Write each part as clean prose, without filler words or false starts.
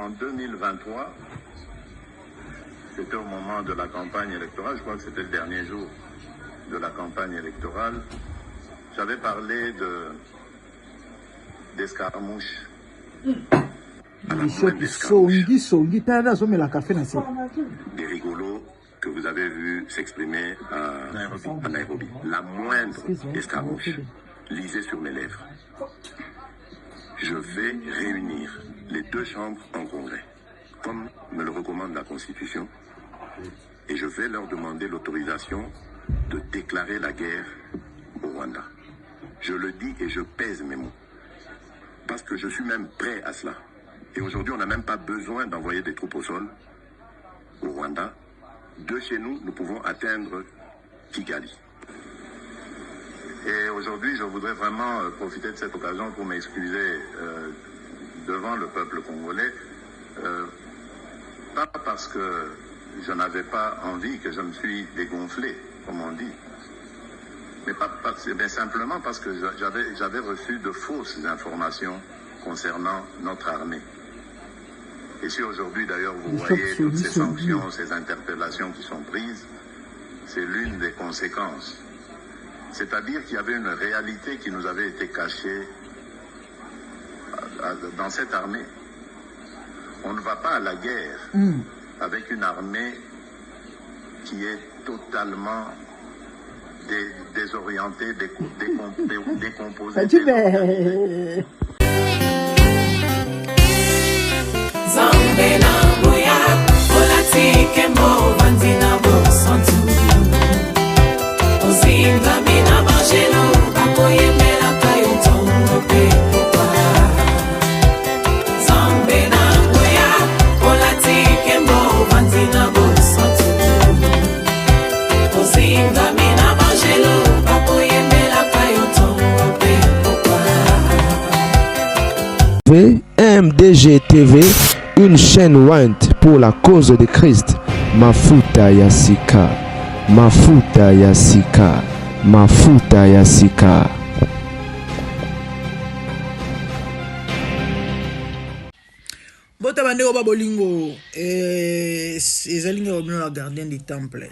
en 2023, c'était au moment de la campagne électorale, je crois que c'était le dernier jour de la campagne électorale, j'avais parlé d'escarmouches. Des rigolos que vous avez vus s'exprimer à Nairobi. La moindre escarmouche lisait sur mes lèvres. Je vais réunir les deux chambres en congrès, comme me le recommande la Constitution, et je vais leur demander l'autorisation de déclarer la guerre au Rwanda. Je le dis et je pèse mes mots, parce que je suis même prêt à cela. Et aujourd'hui, on n'a même pas besoin d'envoyer des troupes au sol au Rwanda. De chez nous, nous pouvons atteindre Kigali. Et aujourd'hui, je voudrais vraiment profiter de cette occasion pour m'excuser devant le peuple congolais. Pas parce que je n'avais pas envie, que je me suis dégonflé, comme on dit. Mais simplement parce que j'avais reçu de fausses informations concernant notre armée. Et si aujourd'hui, d'ailleurs, vous voyez toutes ces sanctions, ces interpellations qui sont prises, c'est l'une des conséquences. C'est-à-dire qu'il y avait une réalité qui nous avait été cachée dans cette armée. On ne va pas à la guerre avec une armée qui est totalement désorientée, décomposée. MDG TV, une chaîne Went pour la cause de Christ. Mafuta Yasika, Mafuta Yasika, Mafuta Yasika. Bota bandeko ba bolingo ezalinga obino la gardien du temple.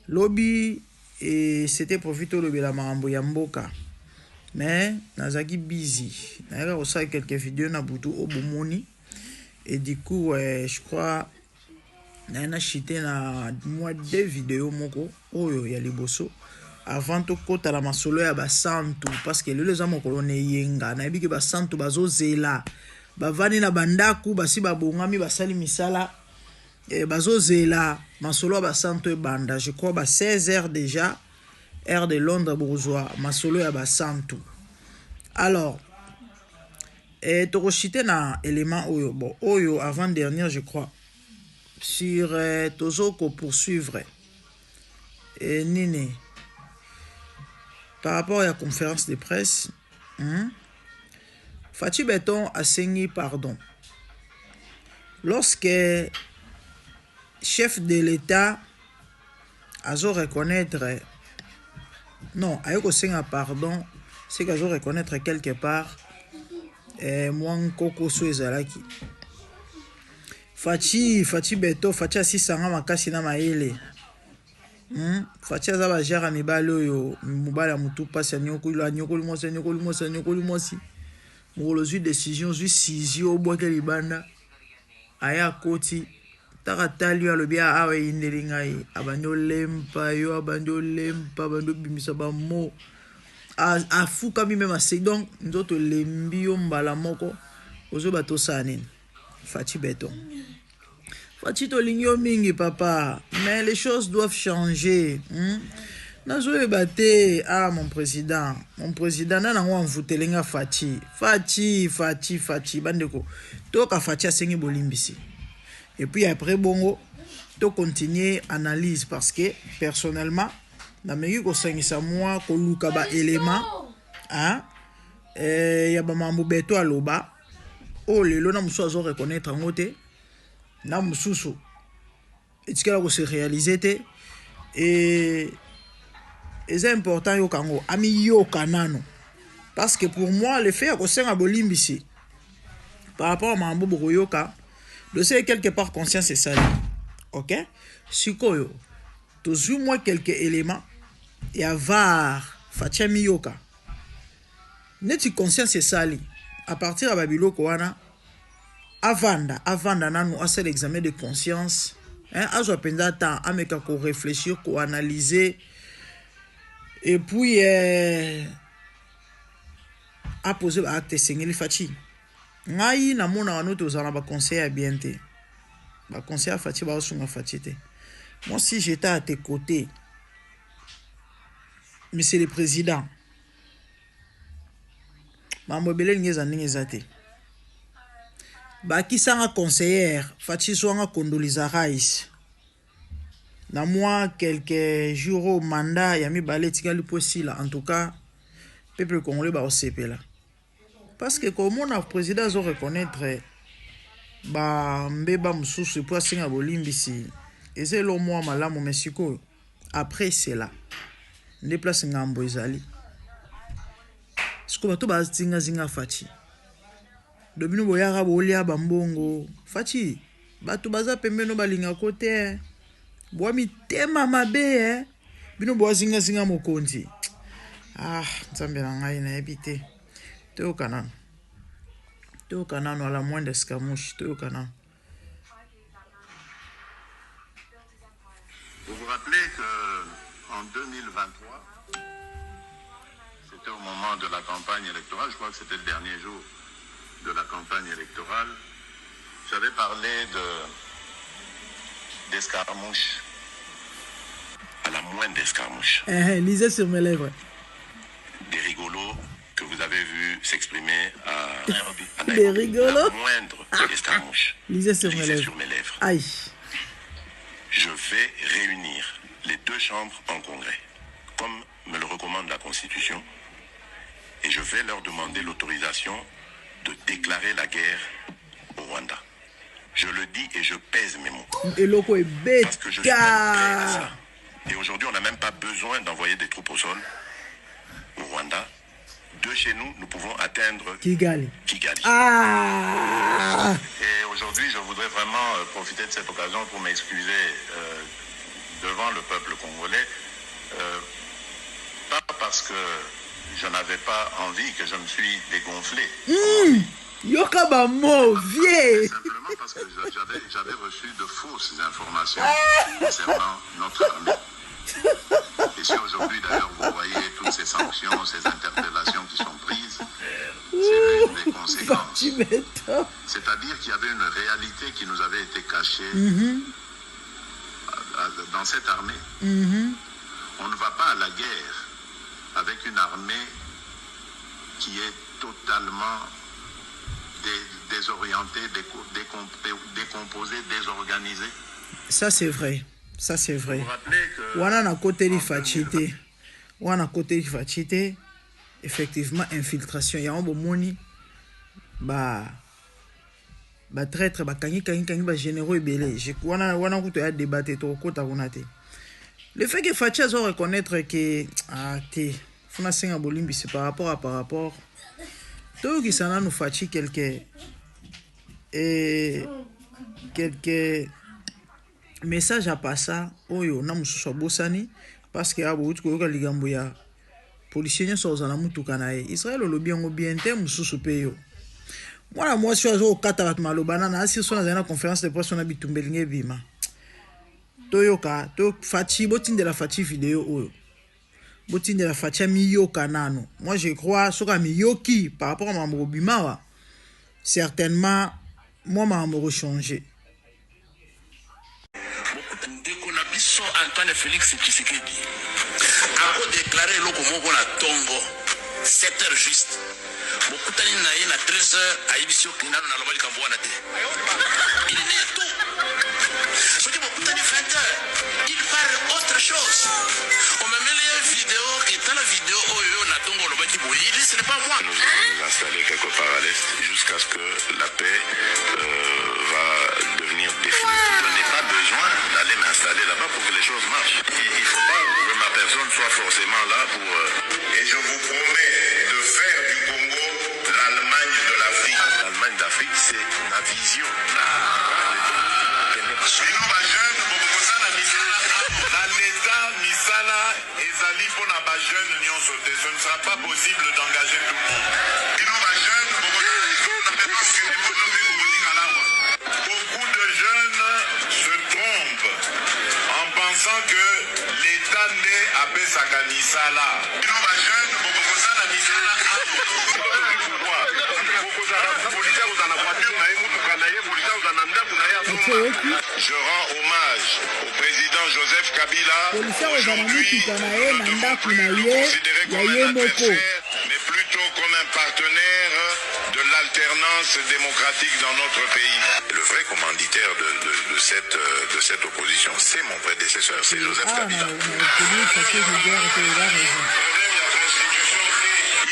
Lobby c'était profiter lobby la marambo ya mboka. Mais nazaki busy. Naga aussi quelques vidéos na butu au bomoni et du coup je crois na chité na moi 2 vidéos moko oyo ya liboso avant to kota la masolo ya basantu parce que les amo kolone yenga na biki basantu bazozela bavani na bandaku basi babongami basali misala bazozela masolo ya basantu e banda je crois ba 16h déjà heure de Londres bourgeois masolo ya basantu. Alors toroshite na élément oyo bon oyo avant dernière je crois sur tozoko poursuivre nini par rapport à la conférence de presse Fachi Beton a saigné pardon lorsque chef de l'État a reconnaître non ayoko senga pardon c'est que je reconnaître quelque part moi koko so ezalaki Fachi Beto Fachi asisanga makasi na maele Fachi azaba jara mibalo yo mubala mutu pasi nyokoli mosi molozu décision zu sisi obwake libanda aya koti takatali yo alobi awe indelinga yi abando lempa bando bimisa ba mo afuka mi même assez donc ndoto lembi yo mbala moko ozo bato sanine Fachi Beton Fachi to lingyo mingi papa mais les choses doivent changer nazo ebate mon président nana ngo amvutelenga Fachi bandeko toka Fachi asengi bolimbisi et puis après bongo to continuer analyse parce que personnellement na mengi ko sangisa moi ko luka ba élément ya ba mambo beto aloba o lelo na musu azo reconnaître ngote na mususu etikala ko se réaliser te et c'est important yo kango ami yo kanano parce que pour moi le fait ko senga bolimbisi par rapport à mambo boyoka dossier quelque part conscience c'est ça. OK? Sikoyo. Toujours moi quelques éléments et avoir Fatia Miyoka. Neti conscience c'est ça. À partir de Babiloko wana avanda nanu asa l'examen de conscience. Hein, azo penda temps ameka ko réfléchir, ko analyser et puis a poser acte sengeli Fachi. Ngai na mona wana tozana ba conseiller bien te. Ba conseiller Fachi ba osunga Fachi te. Moi si j'étais à tes côtés, monsieur le président, mambo belé ngeza ndingeza te. Ba ki sanga conseillère Fachi soanga Condoleezza Rice. Na moi quelques jours au mandat yami balé tikali possible en tout cas peuple congolais ba osepela. Parce que comme on a président zo reconnaître ba mbeba mususu pour singa bolimbisi et c'est le moi malamu mesiko après cela déplace ngambo ezali siko bato ba zinga Fachi dobino boyaka bolia bambongo Fachi bato baza pembeno balinga kote boami tema mabe bino bo zinga mokonzi nzambe na ngai na ebite to kanano à la moindre escamouche to kanano. Vous vous rappelez qu'en 2023, c'était au moment de la campagne électorale, je crois que c'était le dernier jour de la campagne électorale, j'avais parlé d'escarmouche, à la moindre escarmouche. Lisez sur mes lèvres. Des rigolos que vous avez vu s'exprimer à Nairobi. Des rigolos. La moindre escarmouche. Lisez sur mes lèvres. Aïe. Je vais réunir les deux chambres en congrès, comme me le recommande la Constitution, et je vais leur demander l'autorisation de déclarer la guerre au Rwanda. Je le dis et je pèse mes mots. Parce que je suis prêt à ça. Et aujourd'hui, on n'a même pas besoin d'envoyer des troupes au sol au Rwanda. De chez nous, nous pouvons atteindre Kigali. Et aujourd'hui, je voudrais vraiment profiter de cette occasion pour m'excuser devant le peuple congolais. Pas parce que je n'avais pas envie, que je me suis dégonflé. Yokaba mo vieux. Simplement parce que j'avais reçu de fausses informations concernant notre armée. Et si aujourd'hui d'ailleurs vous voyez toutes ces sanctions, ces interpellations qui sont prises, c'est l'une des conséquences. C'est-à-dire qu'il y avait une réalité qui nous avait été cachée dans cette armée. On ne va pas à la guerre avec une armée qui est totalement désorientée, décomposée, désorganisée. Ça c'est vrai. Ça c'est vrai. Wana na côté li Fachite. Wana côté li Fachite. Effectivement infiltration ya on bomoni ba traître ba kangi ba généraux ebele. Je wana kuto ya débattre to kota kunate. Le fait que Fachi doit reconnaître que funa singa bolimbi c'est par rapport to ki sana nous Fachi quelques message à passer oyo na mususu bosani parce que abo uti koyoka ligambo ya policier nyoso ozala mutuka na ye Israël lobi yango bien te mususu pe yo mwana mwasi azo kata bat malobana na asi so na conférence de presse na bitumbelinge bima toyoka to Fachi botindela Fachi vidéo oyo botindela Fachi miyoka nano moi je crois soka miyoki par rapport à mambo bima certainement moi mambo changer. Antoine Félix Tshisekedi a déclaré le Congo na Tongo 7h juste. Beaucoup de gens na 13h à émission qui n'a na lobali kamboana te. Il est tout. Ce qui beaucoup de 20h, il parle autre chose. On m'a mis les vidéos et dans la vidéo oyo na Tongo lobaki boyi, il dit ce n'est pas moi. Nous allons nous installer quelque part à l'est jusqu'à ce que la paix va devenir définitive. Je n'ai pas besoin d'aller m'installer là-bas pour que les choses marchent. Il ne faut pas que ma personne soit forcément là pour... Et je vous promets de faire du Congo l'Allemagne de l'Afrique. L'Allemagne d'Afrique. explique, c'est ma vision. Ce ne sera pas possible d'engager tout le monde. Beaucoup de jeunes se trompent en pensant que l'État n'est à Pesakanisala. Je rends hommage au président Joseph Kabila, aujourd'hui considéré comme un adversaire, mais plutôt comme un partenaire de l'alternance démocratique dans notre pays. Le vrai commanditaire de cette opposition, c'est mon prédécesseur, c'est Joseph Kabila.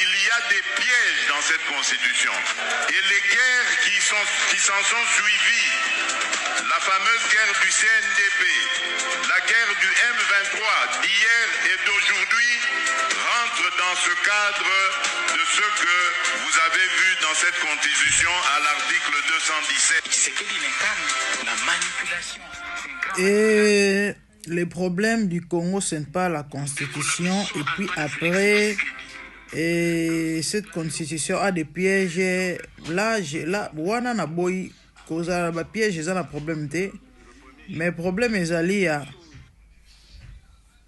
Il y a des pièges dans cette constitution et les guerres qui s'en sont suivies, la fameuse guerre du CNDP, la guerre du M23 d'hier et d'aujourd'hui rentrent dans ce cadre de ce que vous avez vu dans cette constitution à l'article 217. C'est la manipulation. Et les problèmes du Congo, ce n'est pas la constitution. Et puis après, et cette constitution a des pièges. Là, wana na boy, cause a des pièges, ils ont un problème. Mais le problème est allé à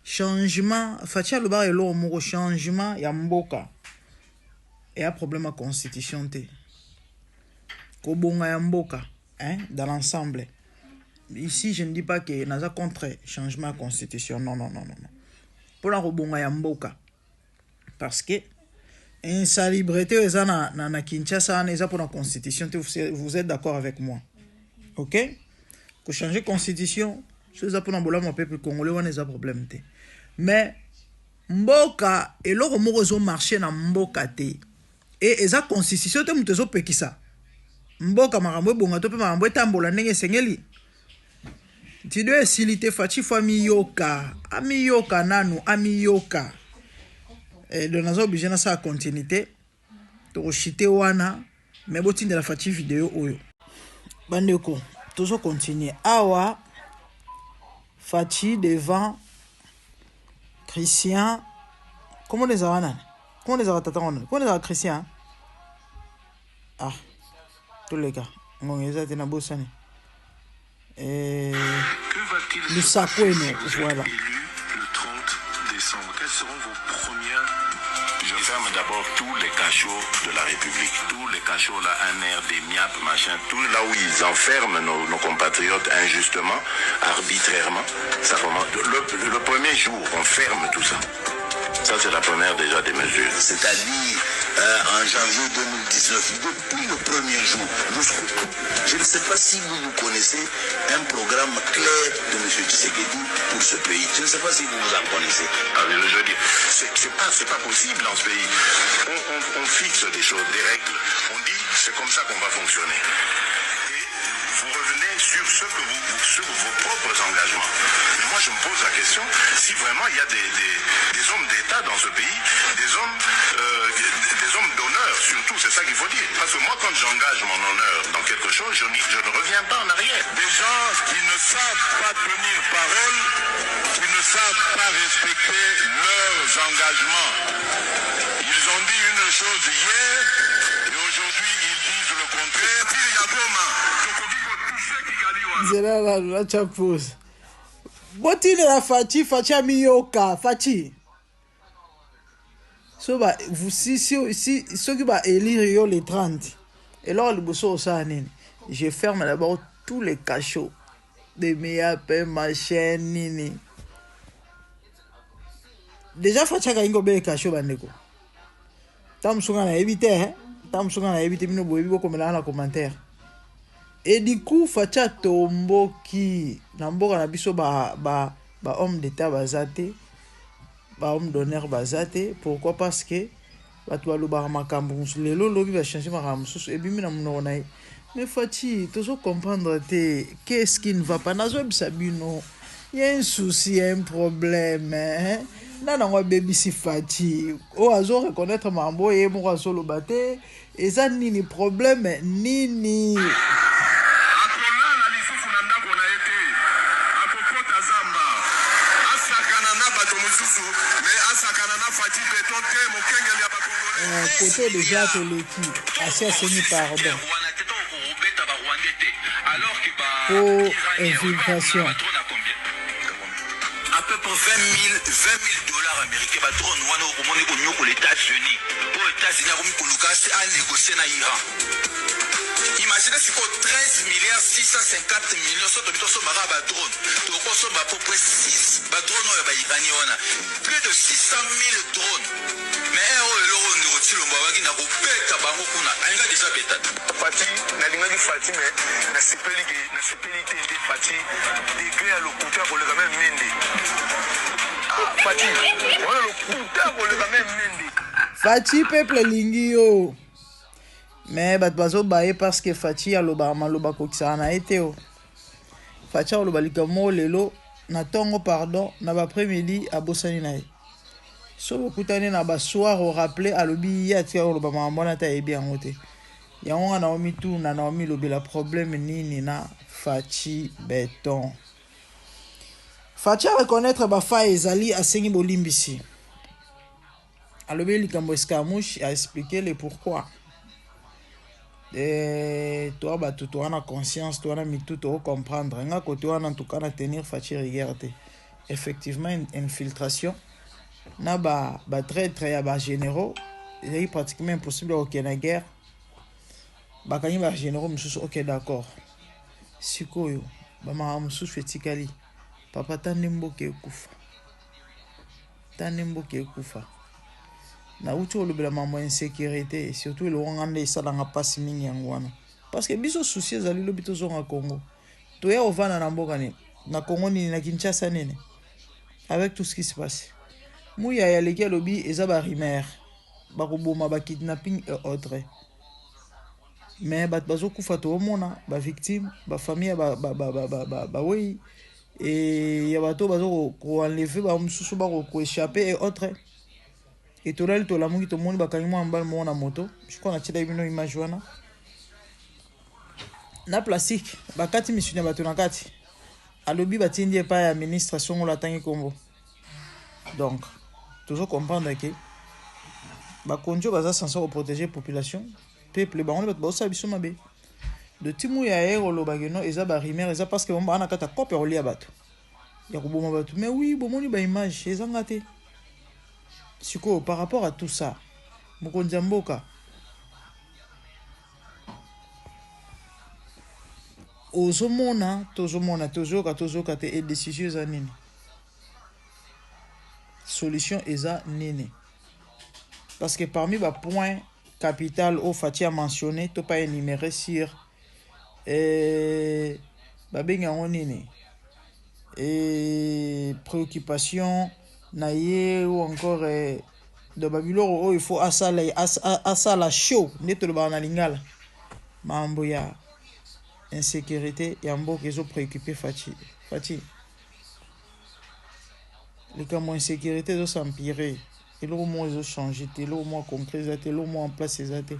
changement. Fatia le bar et l'eau au changement, il y a mboka. Et un problème à constitution. Kobonga ya mboka, hein, dans l'ensemble. Ici, je ne dis pas que nous avons contre changement de constitution. Non. Pour la rebonga ya mboka. Parce que insalubrité na Kinshasa n'est pas pour la constitution. Vous êtes d'accord avec moi? Ok? Pour changer la constitution, c'est ça pour le peuple congolais, on a des problèmes. Mais mboka et l'or au marché na mboka te. Et la constitution te mutezo pekisa. Mboka marambo bonga to pe marambo tambola ndenge sengeli. Tu dois silite fachi famiyoka, amiyoka nanu, amiyoka. Et de nazo obligé na sa continuité. To chité wana, mais boti de la fachi vidéo oyo. Bandeko, toujours continuer. Awa fachi devant Christian. Comment les a Comment les a tatana? Comment les a Christian? Ah, tous les gars. On les a na bossani. Et le sapo est né, voilà. Le 30 décembre, quelles seront vos premières... Je ferme d'abord tous les cachots de la République, tous les cachots là, ANR, des MIAP, machin, tout là où ils enferment nos compatriotes injustement, arbitrairement. Ça commence. Le premier jour, on ferme tout ça. Ça, c'est la première déjà des mesures. C'est-à-dire en janvier 2019, depuis le premier jour, je ne sais pas si vous connaissez un programme clair de M. Tshisekedi pour ce pays. Je ne sais pas si vous en connaissez. Ah, je veux dire, c'est pas possible dans ce pays. On fixe des choses, des règles. On dit, c'est comme ça qu'on va fonctionner. Et vous revenez sur sur vos propres engagements. Mais moi, je me pose la question, si vraiment il y a des hommes d'État dans ce pays, des hommes d'honneur surtout, c'est ça qu'il faut dire. Parce que moi, quand j'engage mon honneur dans quelque chose, je ne reviens pas en arrière. Des gens qui ne savent pas tenir parole, qui ne savent pas respecter leurs engagements. Ils ont dit une chose hier, et aujourd'hui, ils disent le contraire. La chapose. Botine la Fachi miyoka, Fachi. So ba vous si ceux qui va élire les 30. Et là le bosso ça nini. Je ferme d'abord tous les cachots des MIAP machin nini. Déjà Fachi ka ingo be cachot bandeko. Tamsunga na éviter mino boyebi boko mela na commentaire. Et du coup, Facha tomboki na mboka na biso ba homme d'état bazate, ba homme d'honneur bazate. Pourquoi? Parce que batu baloba makambo lelo lobi va changer makambo et bimi na mnoko na ye. Mais Fachi, tu dois comprendre qu'est-ce qui ne va pas nazo bisabino. Il y a un souci, il y a un problème, hein? nana ngo baby si Fati o azo reconnaître mambo et mo solo baté et ça nini problème nini akolala lisusu na ndako na ete akokota zamba asakana na bato mosusu mais asakana na Fati beton te mokengeli ya bakongolais côté déjà te leki assez assigné pardon pour infiltration à peu près 20 000 dollars américains ba drone wana au monde ko nyoko les États-Unis pour États-Unis comme koluka c'est à négocier na Iran. Imaginez si ko 13 milliards 650 millions so to bitoso mara ba drone to ko so ba propre 6 ba drone oyo ba Iranien wana plus de 600 000 drones mais ero eloko ndiko tilo mba baki na ko beta bango kuna ainga déjà beta Fati na linga di Fati mais na sepeli te Fati degré à l'okuta ko le quand même mende Fati on a l'okuta ko le quand même mende Fati peuple lingi yo mais bat bazo baye parce que Fati aloba maloba ko kisana été o Fati aloba likamo lelo na tongo pardon na ba après-midi a bosani na ye so kutane na ba soir au rappeler alobi ya tia aloba mama ta ebi angote yango na omi tu na omi lobi la problème nini na Fati béton Fati a reconnaître ba fa ezali asengi bolimbisi alobi likambo escamouche a expliquer le pourquoi toi bah tu as la conscience toi na mitu to comprendre nga côté wana en tout cas na tenir Fati regarder effectivement une infiltration na ba très très ya ba généraux il est pratiquement impossible au Kenya guerre ba kani ba généraux mususu OK d'accord sikoyo ba ma mususu etikali papa tanemboke kufa na uto lobela mambo insécurité surtout le wangande salanga passe mingi yangwana parce que biso souci ezali lobi tozonga Congo to ya ovana na mboka ni na Congo ni na Kinshasa nene avec tout ce qui se passe muya ya leki lobi eza ba rumeur ba koboma ba kidnapping et autres mais bat bazo kufa to mona ba victime ba famille ba oui et ya bato bazo ko enlever ba mususu ba ko échapper et autres et tout là tout la mungi to monde bakangi mo ambal mo na moto je crois na tshida bino image wana na plastique bakati misuna bato na kati alobi batindi pa ya administration ngolo atangi kombo donc toujours comprendre que ba konjo baza censé protéger population peuple ba on ba bossa biso mabe de timu ya ero lo bageno eza ba rimer eza parce que bomba na kata copie olia bato ya kuboma bato mais oui bomoni ba image eza ngate siko par rapport à tout ça mokonzi mboka ozomona tozoka te et décision za nini solution eza nini parce que parmi ba points capital au Fati a mentionné to pas énuméré sur ba benga nini et préoccupation naie ou encore de Babylone où il faut asala chaud neto le bana lingala mambo ya insécurité ya mboka ezo préoccupé Fati les cas moins insécurité ezo s'empirer et le moins ezo changer te le moins concret te le moins en place ezate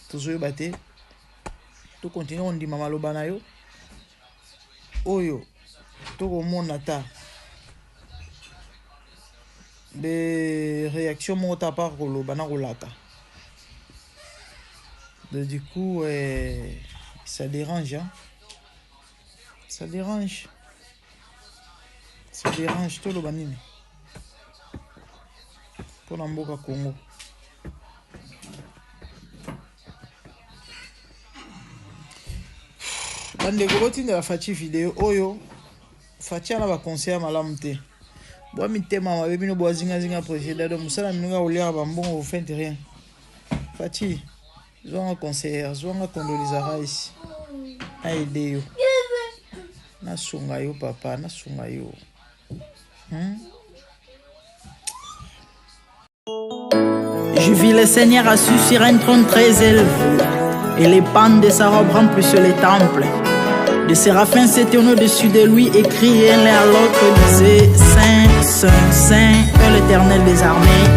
toujours baté to continuer on dit mama lobana yo oyo to komona ta des réactions mon ta part ko lobana ko laka du coup ça dérange hein? ça dérange tout le banini pour la mboka Congo bande ko tinda la Fati vidéo oyo Fati na ba conseiller malamu te bo mitema mabe bino bo zinga président de musala minga olia ba mbongo fait rien Fati zonga conseiller zonga condoliza rais aide yo na sunga yo papa na sunga yo Je vis le Seigneur assis sur un trône très élevé, et les pans de sa robe remplissent les temples. Les séraphins s'étaient au-dessus de lui et criaient l'un à l'autre, disaient Saint, Saint, Saint est l'Éternel des armées.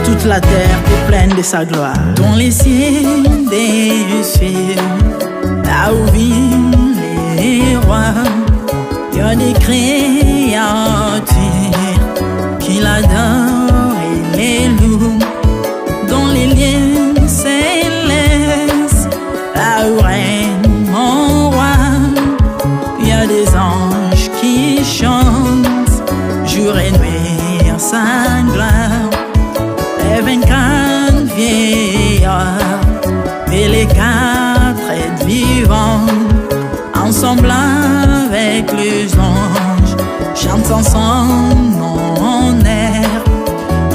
Toute la terre est pleine de sa gloire. Dans les cieux des cieux, là où vivent les rois, il y a des créatures qui l'adorent et les louent. Dans les lieux célestes, là où règne mon roi, il y a des anges qui chantent jour et nuit sa gloire. Les 24 vieillards et les 4 êtres vivants, ensemble avec les anges, chantant son nom en air.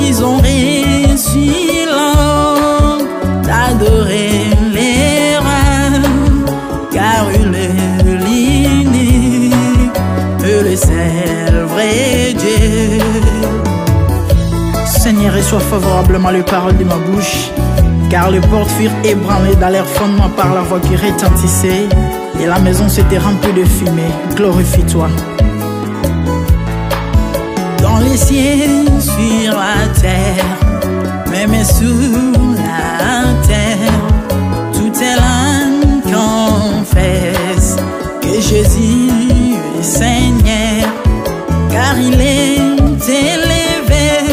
Ils ont réussi l'homme d'adorer les rois, car il est l'unique, le seul vrai Dieu. Seigneur, reçois favorablement les paroles de ma bouche, car les portes furent ébranlées dans leur fondement par la voix qui retentissait, et la maison s'était remplie de fumée. Glorifie-toi. Dans les cieux, sur la terre, même sous la terre, tout est l'âme confesse que Jésus est Seigneur, car il est élevé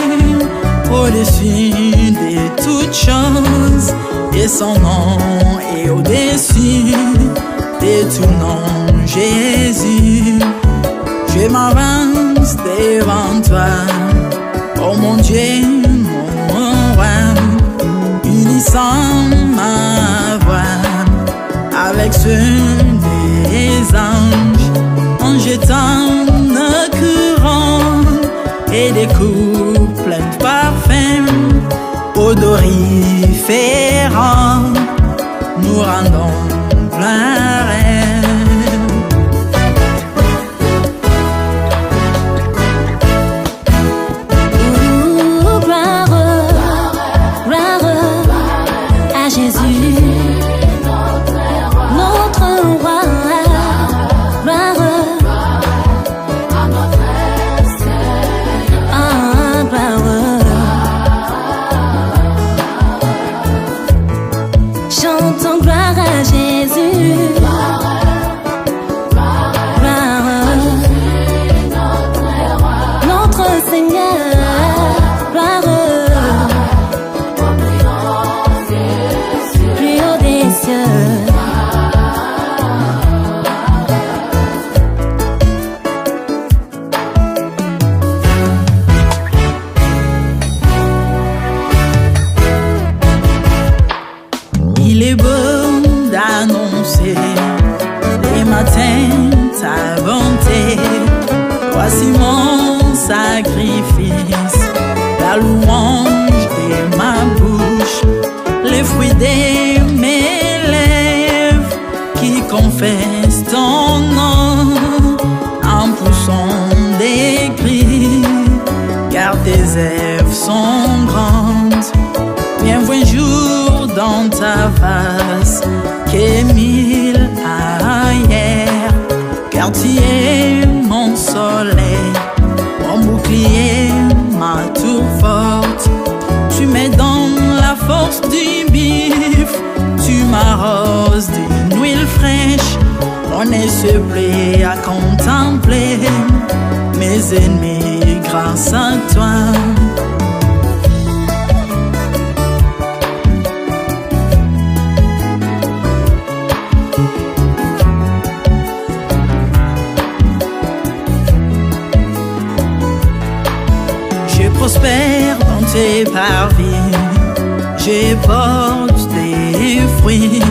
au-dessus de toutes choses, et son nom est au-dessus de tout nom. Jésus, je m'avance devant toi, oh mon Dieu, mon roi, unissant ma voix avec ceux des anges, en jetant nos couronnes et des coups pleins de parfums odoriférants, nous rendons gloire. Chantons gloire à Jésus. Notre Seigneur, gloire plus haut des cieux. Il est beau d'annoncer les matins ta bonté. Voici mon sacrifice, la louange de ma bouche, les fruits de mes lèvres qui confessent ton nom en poussant des cris, car tes œuvres sont grandes. Bienvenue jour dans ta face, que mille ailleurs, car tu es mon soleil, mon bouclier, ma tour forte. Tu me donnes la force du bif, tu m'arroses d'une huile fraîche. On se plaît à contempler mes ennemis grâce à toi. Je prospère dans tes parvis, je porte des fruits,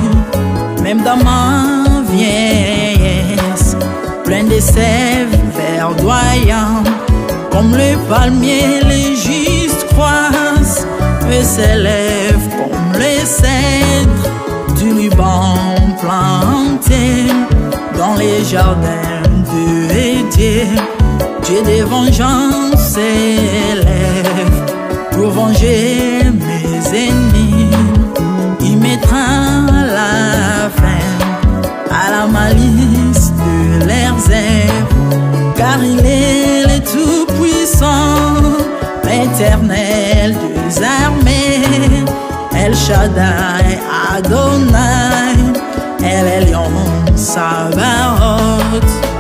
même dans ma vieillesse, plein de sève verdoyant, comme le palmier les justes croissent, et s'élèvent comme les cèdres du Liban plantés dans les jardins de Dieu. Dieu des vengeances s'élève pour venger mes ennemis. Il mettra la fin à la malice de l'Éternel des armées, El Shaddai Adonai, El Elyon Sabaoth.